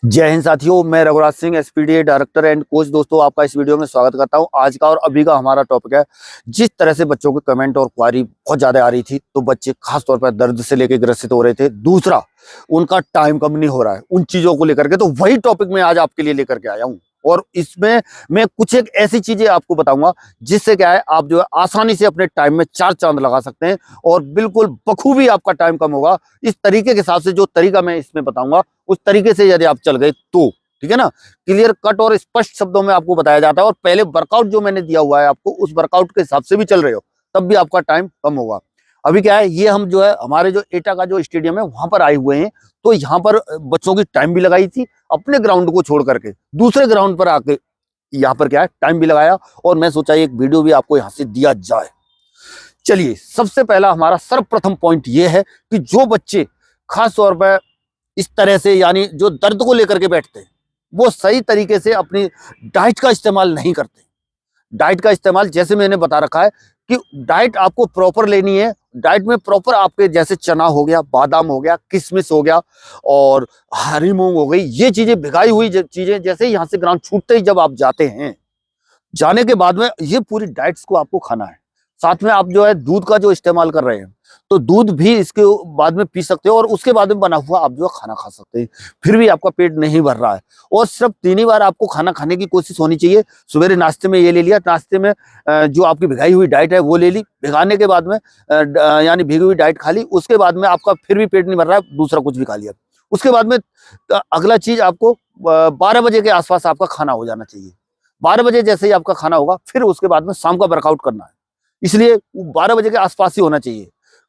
जय हिंद साथियों, मैं Raghuraj Singh SPDA director and coach. दोस्तों, आपका इस वीडियो में स्वागत करता हूं। आज का और अभी का हमारा टॉपिक है, जिस तरह से बच्चों के कमेंट और क्वारी बहुत ज्यादा आ रही थी, तो बच्चे खास तौर पर दर्द से लेकर ग्रसित हो रहे थे। दूसरा, उनका टाइम कम नहीं हो रहा है, उन चीजों को लेकर के। तो वही टॉपिक मैं आज आपके लिए लेकर के आया हूँ, और इसमें मैं कुछ एक ऐसी चीजें आपको बताऊंगा जिससे क्या है, आप जो है आसानी से अपने टाइम में चार चांद लगा सकते हैं और बिल्कुल बखूबी आपका टाइम कम होगा। इस तरीके के हिसाब से जो तरीका मैं इसमें बताऊंगा, उस तरीके से यदि आप चल गए तो ठीक है ना, क्लियर कट और स्पष्ट शब्दों में आपको बताया जाता है। और पहले वर्कआउट जो मैंने दिया हुआ है आपको, उस वर्कआउट के हिसाब से भी चल रहे हो, तब भी आपका टाइम कम होगा। अभी क्या है, ये हम जो है हमारे जो एटा का जो स्टेडियम है वहां पर आए हुए हैं। तो यहाँ पर बच्चों की टाइम भी लगाई थी, अपने ग्राउंड को छोड़ करके दूसरे ग्राउंड पर आके यहाँ पर क्या है टाइम भी लगाया, और मैं सोचा एक वीडियो भी आपको यहाँ से दिया जाए। चलिए, सबसे पहला हमारा सर्वप्रथम पॉइंट ये है कि जो बच्चे खास तौर पर इस तरह से यानी जो दर्द को लेकर के बैठते हैं, वो सही तरीके से अपनी डाइट का इस्तेमाल नहीं करते। डाइट का इस्तेमाल जैसे मैंने बता रखा है कि डाइट आपको प्रॉपर लेनी है। डाइट में प्रॉपर आपके जैसे चना हो गया, बादाम हो गया, किशमिश हो गया और हरी मूंग हो गई, ये चीजें भिगाई हुई चीजें, जैसे यहाँ से ग्राउंड छूटते ही जब आप जाते हैं, जाने के बाद में ये पूरी डाइट्स को आपको खाना है। साथ में आप जो है दूध का जो इस्तेमाल कर रहे हैं, तो दूध भी इसके बाद में पी सकते हो, और उसके बाद में बना हुआ आप जो है खाना खा सकते हैं। फिर भी आपका पेट नहीं भर रहा है, और सिर्फ 3 ही बार आपको खाना खाने की कोशिश होनी चाहिए। सवेरे नाश्ते में ये ले लिया, नाश्ते में जो आपकी भिगाई हुई डाइट है वो ले ली, भिगाने के बाद में यानी भिगी हुई डाइट खा ली। उसके बाद में आपका फिर भी पेट नहीं भर रहा है, दूसरा कुछ भी खा लिया। उसके बाद में अगला चीज आपको 12 बजे के आसपास आपका खाना हो जाना चाहिए। 12 बजे जैसे ही आपका खाना होगा, फिर उसके बाद में शाम का वर्कआउट करना है। इसलिए 12 बजे के आसपास ही होना चाहिए,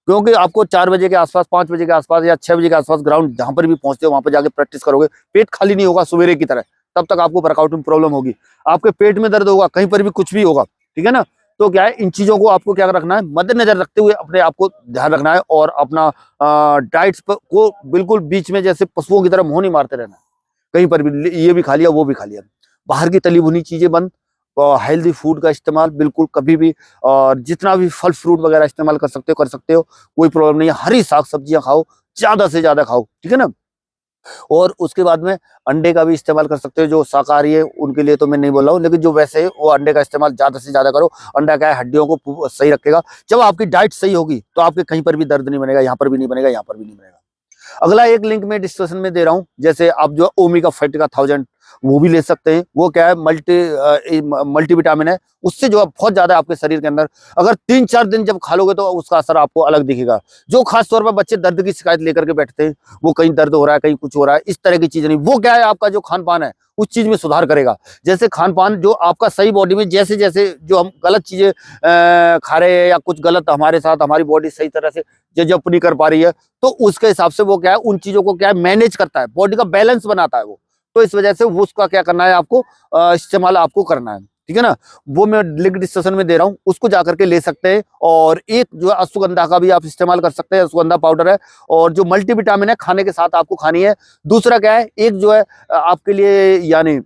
क्योंकि आपको 4 बजे के आसपास, 5 बजे के आसपास या 6 बजे के आसपास ग्राउंड जहां पर भी पहुंचते हो वहां पर जाके प्रैक्टिस करोगे, पेट खाली नहीं होगा सवेरे की तरह, तब तक आपको वर्कआउट में प्रॉब्लम होगी। आपके पेट में दर्द होगा, कहीं पर भी कुछ भी होगा, ठीक है ना। तो क्या है, इन चीजों को आपको क्या रखना है, मद्देनजर रखते हुए अपने आप को ध्यान रखना है, और अपना डाइट्स को बिल्कुल बीच में जैसे पशुओं की तरह मुंह नहीं मारते रहना है। कहीं पर भी ये भी खा लिया, वो भी खा लिया। बाहर की तली भुनी चीजें बंद, और हेल्दी फूड का इस्तेमाल बिल्कुल कभी भी, और जितना भी फल फ्रूट वगैरह इस्तेमाल कर सकते हो कर सकते हो, कोई प्रॉब्लम नहीं है। हरी साग सब्जियां खाओ, ज्यादा से ज्यादा खाओ, ठीक है ना। और उसके बाद में अंडे का भी इस्तेमाल कर सकते हो। जो शाकाहारी है उनके लिए तो मैं नहीं बोल रहा हूँ, लेकिन जो वैसे है वो अंडे का इस्तेमाल ज्यादा से ज्यादा करो। अंडा क्या है, हड्डियों को सही रखेगा। जब आपकी डाइट सही होगी तो आपके कहीं पर भी दर्द नहीं बनेगा, यहाँ पर भी नहीं बनेगा, यहाँ पर भी नहीं बनेगा। अगला एक लिंक में डिस्कशन में दे रहा हूं, जैसे आप जो ओमेगा फैटी का 1000 वो भी ले सकते हैं। वो क्या है, मल्टी विटामिन है। उससे जो है बहुत ज्यादा आपके शरीर के अंदर, अगर 3-4 दिन जब खा लोगे तो उसका असर आपको अलग दिखेगा। जो खास तौर पर बच्चे दर्द की शिकायत लेकर के बैठते हैं, वो कहीं दर्द हो रहा है, कहीं कुछ हो रहा है, इस तरह की चीज नहीं। वो क्या है, आपका जो खान पान है उस चीज में सुधार करेगा। जैसे खान पान जो आपका सही बॉडी में, जैसे जैसे जो हम गलत चीजें खा रहे हैं, या कुछ गलत हमारे साथ हमारी बॉडी सही तरह से जब नहीं कर पा रही है, तो उसके हिसाब से वो क्या है, उन चीजों को क्या है मैनेज करता है, बॉडी का बैलेंस बनाता है वो। तो इस वजह से वो उसका क्या करना है, आपको इस्तेमाल आपको करना है, ठीक है ना। वो मैं लिंक डिस्कशन में दे रहा हूँ, उसको जाकर के ले सकते हैं। और एक जो है अश्वगंधा का भी आप इस्तेमाल कर सकते हैं, अश्वगंधा पाउडर है, और जो मल्टीविटामिन है खाने के साथ आपको खानी है। दूसरा क्या है, एक जो है आपके लिए यानी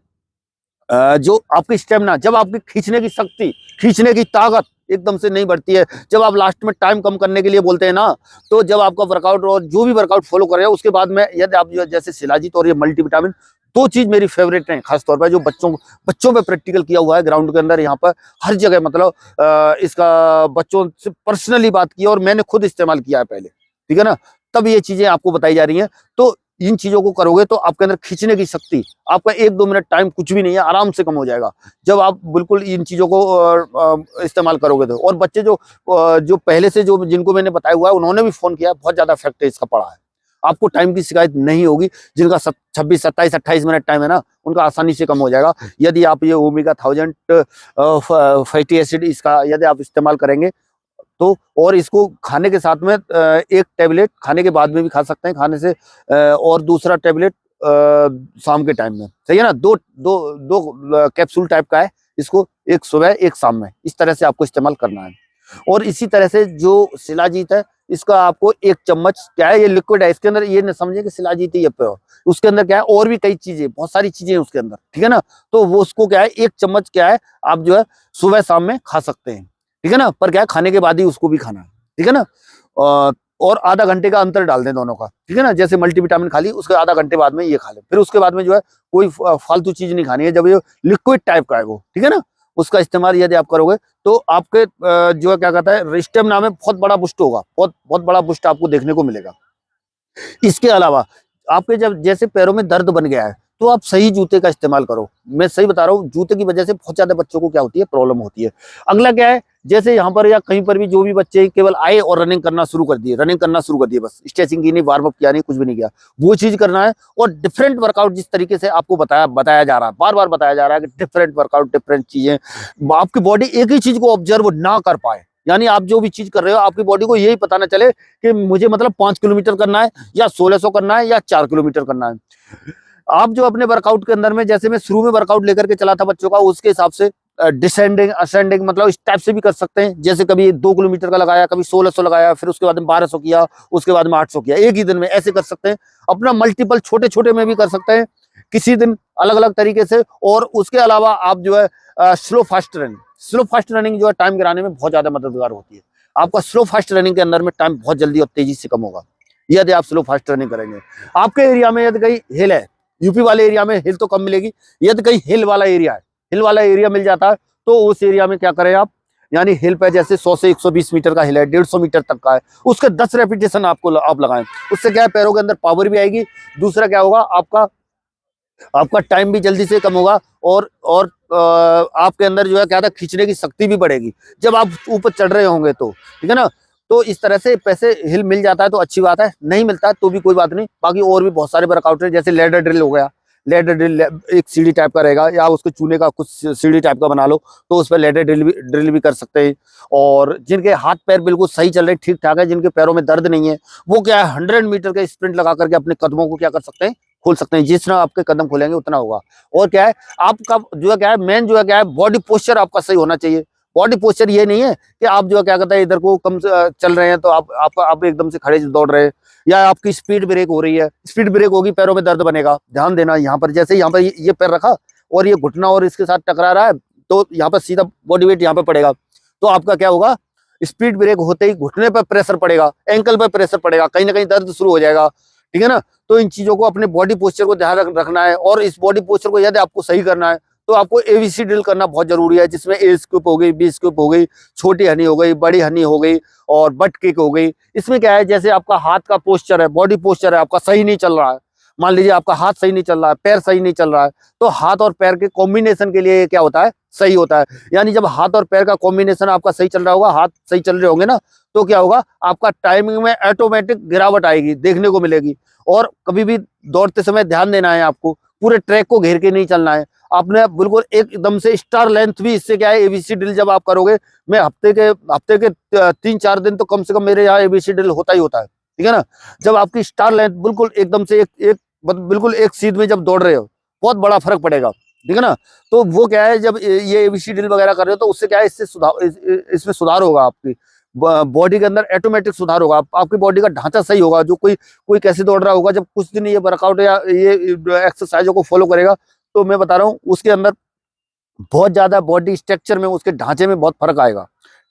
जो आपकी स्टेमिना, जब आपकी खींचने की शक्ति, खींचने की ताकत एकदम से नहीं बढ़ती है, जब आप लास्ट में टाइम कम करने के लिए बोलते हैं ना, तो जब आपका वर्कआउट और जो भी वर्कआउट फॉलो कर रहे हैं उसके बाद में यदि आप जो जैसे शिलाजीत और ये मल्टीविटामिन, दो चीज मेरी फेवरेट है। खासतौर पर जो बच्चों पे प्रैक्टिकल किया हुआ है ग्राउंड के अंदर, यहाँ पर हर जगह, मतलब इसका बच्चों से पर्सनली बात की और मैंने खुद इस्तेमाल किया है पहले, ठीक है ना। तब ये चीजें आपको बताई जा रही हैं। तो इन चीजों को करोगे तो आपके अंदर खींचने की शक्ति, आपका 1-2 मिनट टाइम कुछ भी नहीं है, आराम से कम हो जाएगा जब आप बिल्कुल इन चीजों को इस्तेमाल करोगे तो। और बच्चे जो पहले से जो जिनको मैंने बताया हुआ है, उन्होंने भी फोन किया, बहुत ज्यादा इफेक्ट है इसका पड़ा है। आपको टाइम की शिकायत नहीं होगी। जिनका 26, 27, 28 मिनट टाइम है ना, उनका आसानी से कम हो जाएगा यदि आप ये ओमेगा 1000 फैटी एसिड इसका यदि आप इस्तेमाल करेंगे तो। और इसको खाने के साथ में एक टेबलेट खाने के बाद में भी खा सकते हैं, खाने से और दूसरा टेबलेट शाम के टाइम में, सही है ना। दो दो दो कैप्सूल टाइप का है, इसको एक सुबह एक शाम में, इस तरह से आपको इस्तेमाल करना है। और इसी तरह से जो शिलाजीत है, इसका आपको 1 चम्मच, क्या है ये लिक्विड है, इसके अंदर ये न समझे कि शिलाजीत ही है, उसके अंदर क्या है और भी कई चीजें, बहुत सारी चीजें हैं उसके अंदर, ठीक है ना। तो वो उसको क्या है 1 चम्मच क्या है आप जो है सुबह शाम में खा सकते हैं, ठीक है ना। पर क्या है खाने के बाद ही उसको भी खाना है, ठीक है ना। और आधा घंटे का अंतर डाल दें दोनों का, ठीक है ना। जैसे मल्टीविटामिन खा ली, उसके आधा घंटे बाद में ये खा लें, फिर उसके बाद में जो है कोई फालतू चीज नहीं खानी है। जब ये लिक्विड टाइप का है वो, ठीक है ना, उसका इस्तेमाल यदि आप करोगे तो आपके जो है क्या कहता है स्टेमिना में बहुत बड़ा बुस्ट होगा, बहुत बहुत बड़ा बुस्ट आपको देखने को मिलेगा। इसके अलावा आपके जब जैसे पैरों में दर्द बन गया है तो आप सही जूते का इस्तेमाल करो। मैं सही बता रहा हूँ, जूते की वजह से बहुत ज्यादा बच्चों को क्या होती है, प्रॉब्लम होती है। अगला क्या है, जैसे यहाँ पर या कहीं पर भी जो भी बच्चे केवल आए और रनिंग करना शुरू कर दिए, बस स्ट्रेचिंग की नहीं, वार्म अप किया नहीं, कुछ भी नहीं किया, वो चीज करना है। और डिफरेंट वर्कआउट जिस तरीके से आपको बताया जा रहा है, बार बार बताया जा रहा है कि डिफरेंट वर्कआउट, डिफरेंट चीजें, आपकी बॉडी एक ही चीज को ऑब्जर्व ना कर पाए। यानी आप जो भी चीज कर रहे हो आपकी बॉडी को यही पता ना चले कि मुझे मतलब 5 किलोमीटर करना है या 1600 करना है या 4 किलोमीटर करना है। आप जो अपने वर्कआउट के अंदर में, जैसे मैं शुरू में वर्कआउट लेकर के चला था बच्चों का, उसके हिसाब से डिसेंडिंग असेंडिंग मतलब इस टाइप से भी कर सकते हैं। जैसे कभी 2 किलोमीटर का लगाया, कभी 1600 लगाया, फिर उसके बाद में 1200 किया, उसके बाद में 800 किया, एक ही दिन में ऐसे कर सकते हैं। अपना मल्टीपल छोटे छोटे में भी कर सकते हैं, किसी दिन अलग अलग तरीके से। और उसके अलावा आप जो है स्लो फास्ट रनिंग जो है टाइम गिराने में बहुत ज्यादा मददगार होती है। आपका स्लो फास्ट रनिंग के अंदर में टाइम बहुत जल्दी और तेजी से कम होगा यदि आप स्लो फास्ट रनिंग करेंगे। आपके एरिया में यदि कहीं हिल है, यूपी वाले एरिया में हिल तो कम मिलेगी, यदि कहीं हिल वाला एरिया मिल जाता है तो उस एरिया में क्या करें आप, यानी हिल पे जैसे 100 से 120 मीटर का हिल है, 150 मीटर तक का है, उसके 10 रेपिटेशन आप लगाएं। उससे क्या है, पैरों के अंदर पावर भी आएगी। दूसरा क्या होगा, आपका टाइम भी जल्दी से कम होगा। और आपके अंदर जो है क्या था, खींचने की शक्ति भी बढ़ेगी जब आप ऊपर चढ़ रहे होंगे तो, ठीक है ना। तो इस तरह से पैसे हिल मिल जाता है तो अच्छी बात है, नहीं मिलता है तो भी कोई बात नहीं। बाकी और भी बहुत सारे वर्कआउट है, जैसे लेडर ड्रिल हो गया। लेडर ड्रिल एक सीढ़ी टाइप का रहेगा, या उसके चूने का कुछ सीढ़ी टाइप का बना लो तो उस पर लेडर ड्रिल भी कर सकते हैं। और जिनके हाथ पैर बिल्कुल सही चल रहे, ठीक ठाक है, जिनके पैरों में दर्द नहीं है, वो क्या है 100 मीटर का स्प्रिंट लगा करके अपने कदमों को क्या कर सकते हैं, खोल सकते हैं। जितना आपके कदम खोलेंगे उतना होगा। और क्या है, आपका जो है क्या है, मेन जो है क्या है, बॉडी पोस्चर आपका सही होना चाहिए। बॉडी पोस्चर ये नहीं है कि आप जो है क्या कहते हैं इधर को कम चल रहे हैं तो आप एकदम से खड़े दौड़ रहे हैं, या आपकी स्पीड ब्रेक हो रही है, स्पीड ब्रेक होगी, पैरों में दर्द बनेगा। ध्यान देना, यहाँ पर जैसे यहाँ पर ये पैर रखा और ये घुटना और इसके साथ टकरा रहा है तो यहाँ पर सीधा बॉडी वेट यहाँ पर पड़ेगा, तो आपका क्या होगा, स्पीड ब्रेक होते ही घुटने पर प्रेशर पड़ेगा, एंकल पर प्रेशर पड़ेगा, कहीं ना कहीं दर्द शुरू हो जाएगा, ठीक है ना। तो इन चीजों को, अपने बॉडी पोस्चर को ध्यान रखना है। और इस बॉडी पोस्चर को यदि आपको सही करना है तो आपको एबीसी ड्रिल करना बहुत जरूरी है, जिसमें ए स्कूप हो गई, बी स्कूप हो गई, छोटी हनी हो गई, बड़ी हनी हो गई और बट किक हो गई। इसमें क्या है, जैसे आपका हाथ का पोस्चर है, बॉडी पोस्चर है, आपका सही नहीं चल रहा है, मान लीजिए आपका हाथ सही नहीं चल रहा है, पैर सही नहीं चल रहा है, तो हाथ और पैर के कॉम्बिनेशन के लिए क्या होता है, सही होता है। यानी जब हाथ और पैर का कॉम्बिनेशन आपका सही चल रहा होगा, हाथ सही चल रहे होंगे ना, तो क्या होगा, आपका टाइमिंग में ऑटोमेटिक गिरावट आएगी, देखने को मिलेगी। और कभी भी दौड़ते समय ध्यान देना है, आपको पूरे ट्रैक को घेर के नहीं चलना है, आपने बिल्कुल एकदम से स्टार लेंथ भी। इससे क्या है, एबीसी ड्रिल जब आप करोगे, मैं हफ्ते के 3-4 दिन तो कम से कम मेरे यहाँ एबीसी ड्रिल होता ही होता है, ठीक है ना। जब आपकी स्टार लेंथ बिल्कुल एकदम से बिल्कुल एक सीध में जब दौड़ रहे हो, बहुत बड़ा फर्क पड़ेगा, ठीक है ना। तो वो क्या है, जब ये एबीसी ड्रिल वगैरह कर रहे हो तो उससे क्या है, इसमें सुधार होगा, आपकी बॉडी के अंदर ऑटोमेटिक सुधार होगा, आपकी बॉडी का ढांचा सही होगा। जो कोई कैसे दौड़ रहा होगा, जब कुछ दिन ये वर्कआउट या ये एक्सरसाइजों को फॉलो करेगा, तो मैं बता रहा हूँ उसके अंदर बहुत ज्यादा बॉडी स्ट्रक्चर में, उसके ढांचे में बहुत फर्क आएगा,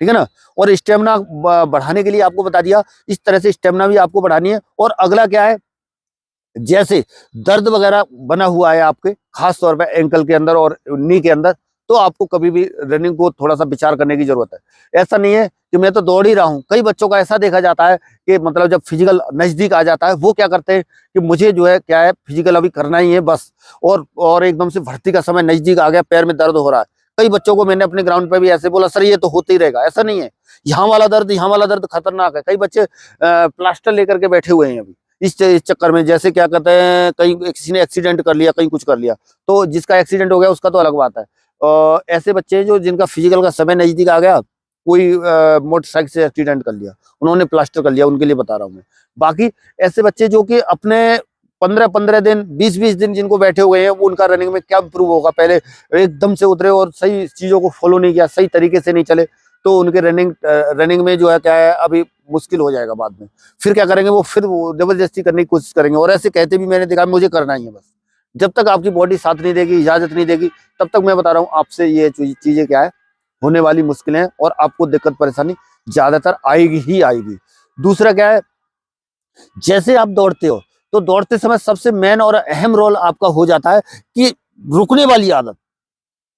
ठीक है ना। और स्टेमिना बढ़ाने के लिए आपको बता दिया, इस तरह से स्टेमिना भी आपको बढ़ानी है। और अगला क्या है, जैसे दर्द वगैरह बना हुआ है आपके, खास तौर पे एंकल के अंदर और नी के अंदर, तो आपको कभी भी रनिंग को थोड़ा सा विचार करने की जरूरत है। ऐसा नहीं है कि मैं तो दौड़ ही रहा हूँ, कई बच्चों का ऐसा देखा जाता है कि मतलब जब फिजिकल नजदीक आ जाता है, वो क्या करते हैं कि मुझे जो है क्या है, फिजिकल अभी करना ही है बस, और एकदम से भर्ती का समय नजदीक आ गया, पैर में दर्द हो रहा है। कई बच्चों को मैंने अपने ग्राउंड पे भी ऐसे बोला, सर ये तो होते ही रहेगा, ऐसा नहीं है। यहाँ वाला दर्द खतरनाक है। कई बच्चे प्लास्टर लेकर के बैठे हुए हैं अभी इस चक्कर में, जैसे क्या कहते हैं, कहीं किसी ने एक्सीडेंट कर लिया, कहीं कुछ कर लिया, तो जिसका एक्सीडेंट हो गया उसका तो अलग बात है। ऐसे बच्चे जो जिनका फिजिकल का समय नजदीक आ गया, कोई मोटरसाइकिल से एक्सीडेंट कर लिया, उन्होंने प्लास्टर कर लिया, उनके लिए बता रहा हूँ मैं। बाकी ऐसे बच्चे जो कि अपने 15-15 दिन, 20-20 दिन जिनको बैठे हुए हैं, वो उनका रनिंग में क्या इंप्रूव होगा। पहले एकदम से उतरे और सही चीजों को फॉलो नहीं किया, सही तरीके से नहीं चले, तो उनके रनिंग में जो है क्या है, अभी मुश्किल हो जाएगा बाद में। फिर क्या करेंगे, फिर वो जबरदस्ती करने की कोशिश करेंगे। और ऐसे कहते भी मैंने देखा, मुझे करना ही है बस। जब तक आपकी बॉडी साथ नहीं देगी, इजाजत नहीं देगी, तब तक मैं बता रहा हूँ आपसे ये चीजें क्या है, होने वाली मुश्किलें, और आपको दिक्कत परेशानी ज्यादातर आएगी ही आएगी। दूसरा क्या है, जैसे आप दौड़ते हो तो दौड़ते समय सबसे मेन और अहम रोल आपका हो जाता है कि रुकने वाली आदत,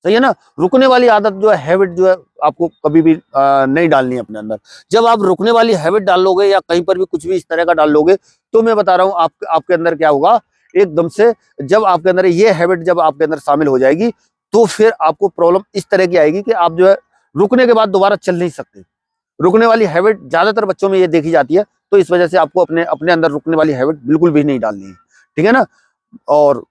सही है ना। रुकने वाली आदत जो है, हैबिट जो है, आपको कभी भी नहीं डालनी है अपने अंदर। जब आप रुकने वाली हैबिट डाल लोगे या कहीं पर भी कुछ भी इस तरह का डाल लोगे, तो मैं बता रहा हूं आपके अंदर क्या होगा एकदम से। जब आपके अंदर ये हैबिट जब आपके अंदर शामिल हो जाएगी, तो फिर आपको प्रॉब्लम इस तरह की आएगी कि आप जो है रुकने के बाद दोबारा चल नहीं सकते। रुकने वाली हैबिट ज्यादातर बच्चों में ये देखी जाती है, तो इस वजह से आपको अपने अपने अंदर रुकने वाली हैबिट बिल्कुल भी नहीं डालनी है, ठीक है ना। और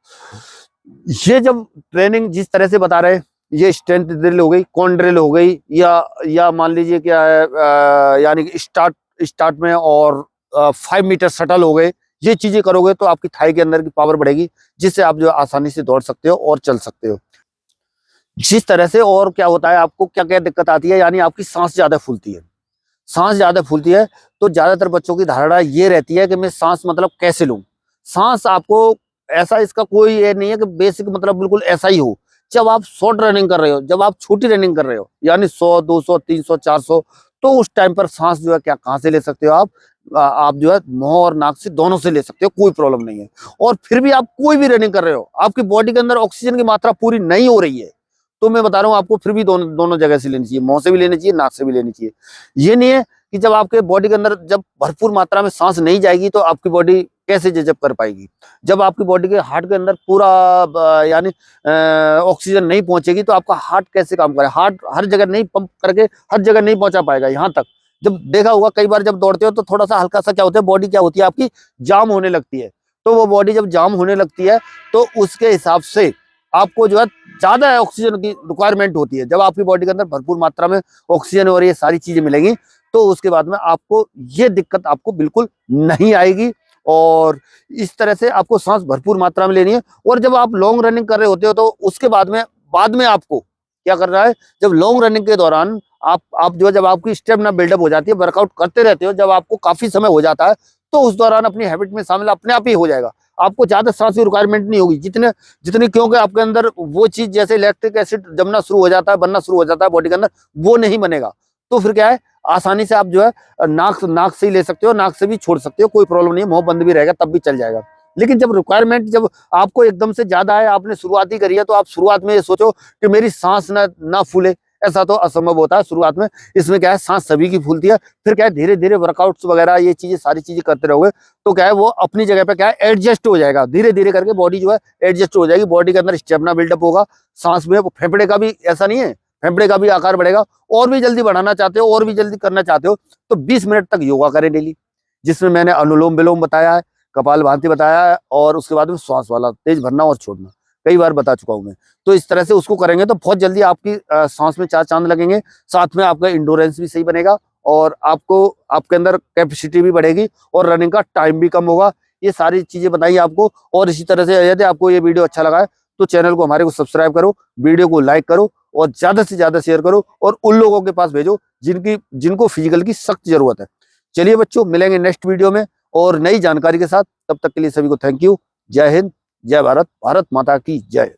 ये जब ट्रेनिंग जिस तरह से बता रहे हैं, ये स्ट्रेंथ ड्रिल हो गई, कॉन ड्रिल हो गई, या मान लीजिए क्या है, यानी कि स्टार्ट में और 5 मीटर शटल हो गए, ये चीजें करोगे तो आपकी थाई के अंदर की पावर बढ़ेगी, जिससे आप जो आसानी से दौड़ सकते हो और चल सकते हो। जिस तरह से और क्या होता है, आपको क्या क्या दिक्कत आती है, यानी आपकी सांस ज्यादा फूलती है। सांस ज्यादा फूलती है तो ज्यादातर बच्चों की धारणा ये रहती है कि मैं सांस मतलब कैसे लूं। सांस आपको ऐसा, इसका कोई ये नहीं है कि बेसिक मतलब बिल्कुल ऐसा ही हो। जब आप शॉर्ट रनिंग कर रहे हो, जब आप छोटी रनिंग कर रहे हो, यानी 100 200 300 400, तो उस टाइम पर सांस जो है क्या कहाँ से ले सकते हो आप जो है मुंह और नाक से दोनों से ले सकते हो, कोई प्रॉब्लम नहीं है। और फिर भी आप कोई भी रनिंग कर रहे हो, आपकी बॉडी के अंदर ऑक्सीजन की मात्रा पूरी नहीं हो रही है, तो मैं बता रहा हूँ आपको फिर भी दोनों दोनों जगह से लेनी चाहिए, मुंह से भी लेनी चाहिए, नाक से भी लेनी चाहिए। ये नहीं है कि जब आपके बॉडी के अंदर जब भरपूर मात्रा में सांस नहीं जाएगी तो आपकी बॉडी कैसे जजब कर पाएगी। जब आपकी बॉडी के हार्ट के अंदर पूरा यानी ऑक्सीजन नहीं पहुंचेगी तो आपका हार्ट कैसे काम करे। हार्ट हर जगह नहीं पंप करके हर जगह नहीं पहुंचा पाएगा। यहाँ तक जब देखा होगा कई बार जब दौड़ते हो तो थोड़ा सा हल्का सा क्या होता है, बॉडी क्या होती है आपकी जाम होने लगती है। तो वो बॉडी जब जाम होने लगती है तो उसके हिसाब से आपको जो है ज्यादा ऑक्सीजन की रिक्वायरमेंट होती है। जब आपकी बॉडी के अंदर भरपूर मात्रा में ऑक्सीजन और ये सारी चीजें मिलेंगी तो उसके बाद में आपको ये दिक्कत आपको बिल्कुल नहीं आएगी। और इस तरह से आपको सांस भरपूर मात्रा में लेनी है। और जब आप लॉन्ग रनिंग कर रहे होते हो तो उसके बाद में आपको क्या करना है, जब लॉन्ग रनिंग के दौरान आप जो जब आपकी स्टेमिना बिल्डअप हो जाती है, वर्कआउट करते रहते हो, जब आपको काफी समय हो जाता है तो उस दौरान अपनी हैबिट में शामिल अपने आप ही हो जाएगा। आपको ज्यादा सांस की रिक्वायरमेंट नहीं होगी जितने जितनी, क्योंकि आपके अंदर वो चीज जैसे लैक्टिक एसिड जमना शुरू हो जाता है, बनना शुरू हो जाता है बॉडी के अंदर, वो नहीं बनेगा। तो फिर क्या है, आसानी से आप जो है नाक से ही ले सकते हो, नाक से भी छोड़ सकते हो, कोई प्रॉब्लम नहीं है, मुंह बंद भी रहेगा तब भी चल जाएगा। लेकिन जब रिक्वायरमेंट जब आपको एकदम से ज्यादा है, आपने शुरुआत ही करी है, तो आप शुरुआत में ये सोचो कि मेरी सांस ना फूले, ऐसा तो असंभव होता है शुरुआत में। इसमें क्या है, सांस सभी की फूलती है। फिर क्या है, धीरे धीरे वर्कआउट्स वगैरह ये चीजें सारी चीजें करते रहोगे तो क्या है वो अपनी जगह पे क्या है एडजस्ट हो जाएगा। धीरे धीरे करके बॉडी जो है एडजस्ट हो जाएगी, बॉडी के अंदर स्टेमिना बिल्डअप होगा। सांस में फेफड़े का भी ऐसा नहीं है, फेफड़े का भी आकार बढ़ेगा। और भी जल्दी बढ़ाना चाहते हो और भी जल्दी करना चाहते हो तो 20 मिनट तक योगा करें डेली, जिसमें मैंने अनुलोम विलोम बताया है, कपाल भाती बताया है, और उसके बाद में श्वास वाला तेज भरना और छोड़ना कई बार बता चुका हूं मैं। तो इस तरह से उसको करेंगे तो बहुत जल्दी आपकी सांस में 4 चांद लगेंगे। साथ में आपका इंडोरेंस भी सही बनेगा और आपको आपके अंदर कैपेसिटी भी बढ़ेगी और रनिंग का टाइम भी कम होगा। ये सारी चीजें बताइए आपको। और इसी तरह से यदि आपको ये वीडियो अच्छा लगा है तो चैनल को हमारे को सब्सक्राइब करो, वीडियो को लाइक करो और ज्यादा से ज्यादा शेयर करो और उन लोगों के पास भेजो जिनको फिजिकल की सख्त जरूरत है। चलिए बच्चों, मिलेंगे नेक्स्ट वीडियो में और नई जानकारी के साथ। तब तक के लिए सभी को थैंक यू। जय हिंद, जय भारत, भारत माता की जय।